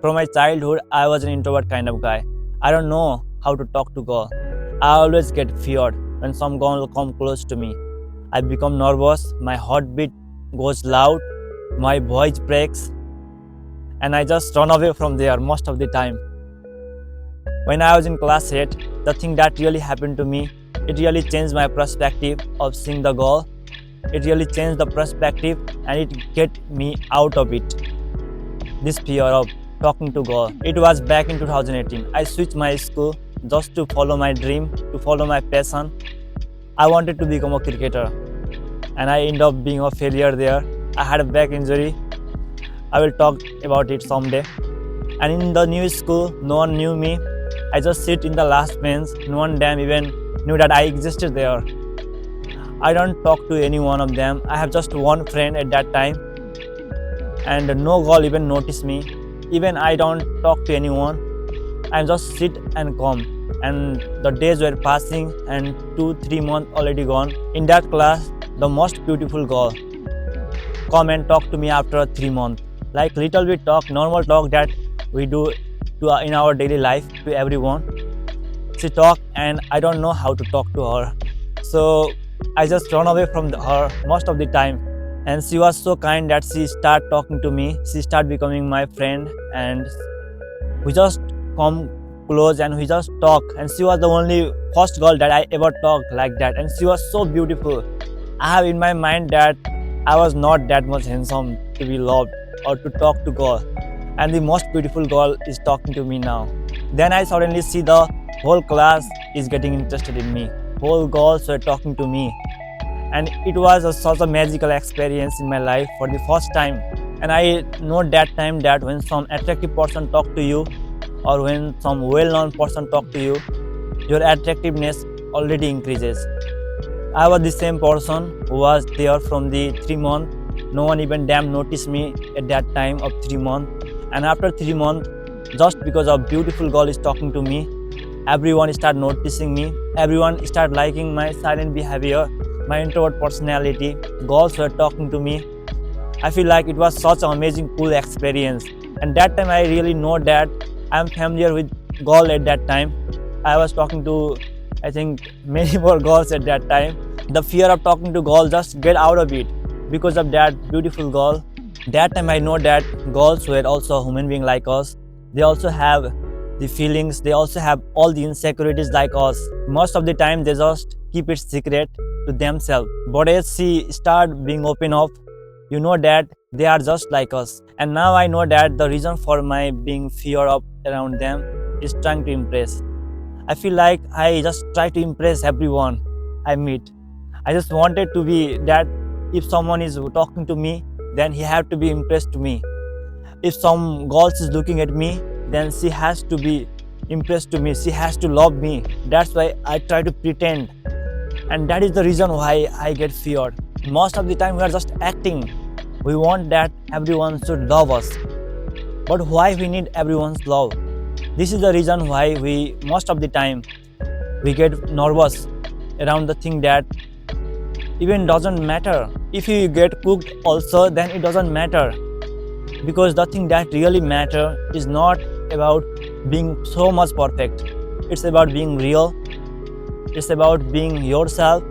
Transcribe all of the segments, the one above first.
From my childhood, I was an introvert kind of guy. I don't know how to talk to girl. I always get feared when some girl come close to me. I become nervous, my heartbeat goes loud, my voice breaks, and I just run away from there most of the time. When I was in class 8, the thing that really happened to me, it really changed my perspective of seeing the girl. It really changed the perspective and it get me out of it. This fear of talking to girl. It was back in 2018. I switched my school just to follow my dream, to follow my passion. I wanted to become a cricketer and I ended up being a failure there. I had a back injury. I will talk about it someday. And in the new school, no one knew me. I just sit in the last bench. No one damn even knew that I existed there. I don't talk to any one of them. I have just one friend at that time. And no girl even noticed me. Even I don't talk to anyone. I just sit and come. And the days were passing and 2-3 months already gone. In that class, the most beautiful girl come and talk to me after 3 months. Like little bit talk, normal talk that we do in our daily life to everyone. She talk and I don't know how to talk to her. So I just run away from her most of the time. And she was so kind that she started talking to me. She started becoming my friend and we just come close and we just talk. And she was the only first girl that I ever talked like that. And she was so beautiful. I have in my mind that I was not that much handsome to be loved or to talk to girl. And the most beautiful girl is talking to me now. Then I suddenly see the whole class is getting interested in me. Whole girls were talking to me. And it was such a magical experience in my life for the first time. And I know that time that when some attractive person talk to you or when some well-known person talk to you, your attractiveness already increases. I was the same person who was there from the 3 months. No one even damn noticed me at that time of 3 months. And after 3 months, just because a beautiful girl is talking to me, everyone started noticing me. Everyone started liking my silent behavior, my introvert personality. Girls were talking to me. I feel like it was such an amazing, cool experience. And that time I really know that I'm familiar with girl at that time. I was talking to, I think, many more girls at that time. The fear of talking to girls just get out of it because of that beautiful girl. That time I know that girls were also a human being like us. They also have the feelings, they also have all the insecurities like us. Most of the time they just keep it secret to themselves. But as she start being open up, you know that they are just like us. And now I know that the reason for my being fear of around them is trying to impress. I feel like I just try to impress everyone I meet. I just wanted to be that if someone is talking to me, then he have to be impressed to me. If some girl is looking at me, then she has to be impressed to me. She has to love me. That's why I try to pretend. And that is the reason why I get feared. Most of the time we are just acting. We want that everyone should love us. But why we need everyone's love? This is the reason why we most of the time we get nervous around the thing that even doesn't matter. If you get cooked also, then it doesn't matter. Because the thing that really matter is not about being so much perfect. It's about being real. It's about being yourself.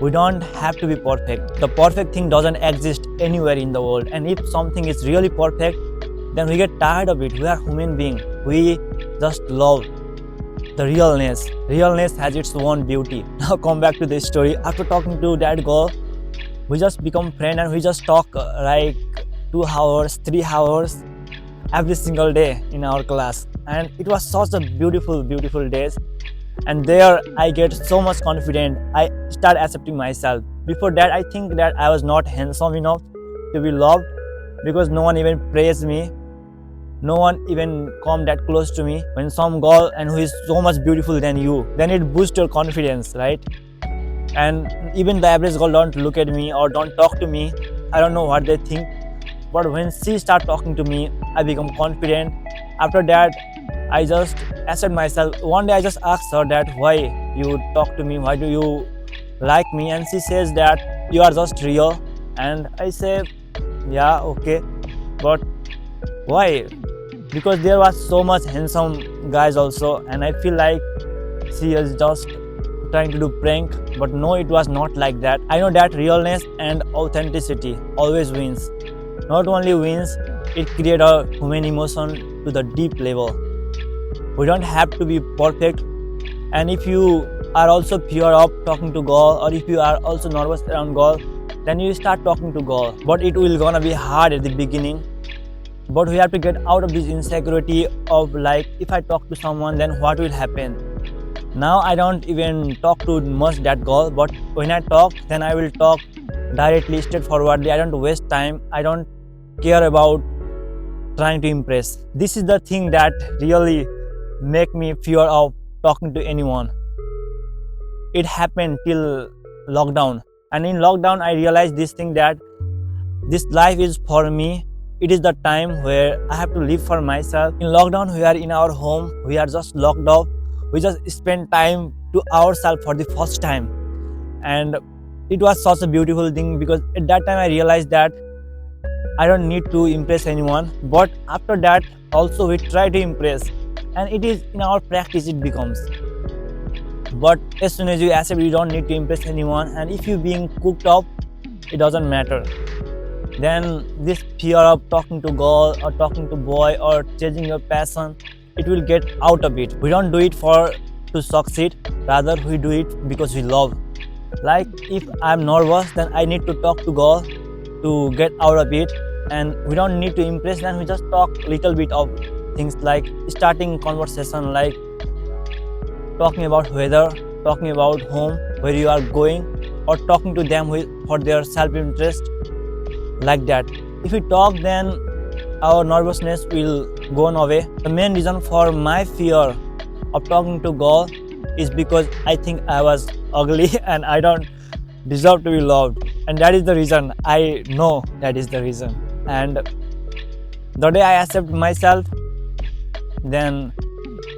We don't have to be perfect. The perfect thing doesn't exist anywhere in the world. And if something is really perfect, then we get tired of it. We are human beings. We just love the realness. Realness has its own beauty. Now come back to this story. After talking to that girl, we just become friends and we just talk like 2 hours, 3 hours every single day in our class. And it was such a beautiful, beautiful days. And there I get so much confident. I start accepting myself. Before that, I think that I was not handsome enough to be loved because no one even praised me. No one even come that close to me. When some girl and who is so much beautiful than you, then it boosts your confidence, right? And even the average girl don't look at me or don't talk to me. I don't know what they think. But when she start talking to me, I become confident. After that, I just accept myself. One day I just asked her that why you talk to me, why do you like me? And she says that you are just real. And I say, yeah, okay, but why? because there was so much handsome guys also, and I feel like she is just trying to do prank. But no, it was not like that. I know that realness and authenticity always wins. Not only wins, it creates a human emotion to the deep level. We don't have to be perfect, and if you are also fear of talking to girl, or if you are also nervous around girl, then you start talking to girl, but it will gonna be hard at the beginning. But we have to get out of this insecurity of like, if I talk to someone, then what will happen. Now I don't even talk to much that girl, but when I talk, then I will talk directly, straightforwardly. I don't waste time. I don't care about trying to impress. This is the thing that really make me fear of talking to anyone. It happened till lockdown, and in lockdown I realized this thing, that this life is for me. It is the time where I have to live for myself. In lockdown, we are in our home, we are just locked up, we just spend time to ourselves for the first time. And it was such a beautiful thing, because at that time I realized that I don't need to impress anyone. But after that, also we try to impress, and it is in our practice it becomes. But as soon as you accept you don't need to impress anyone, and if you being cooked up, it doesn't matter, then this fear of talking to girl or talking to boy or chasing your passion, it will get out of it. We don't do it for to succeed, rather we do it because we love. Like if I'm nervous, then I need to talk to girl to get out of it, and we don't need to impress, then we just talk little bit of things, like starting conversation, like talking about weather, talking about home, where you are going, or talking to them for their self-interest, like that. If we talk, then our nervousness will go away. The main reason for my fear of talking to girl is because I think I was ugly and I don't deserve to be loved, and that is the reason. I know that is the reason. And the day I accept myself, then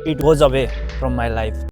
it goes away from my life.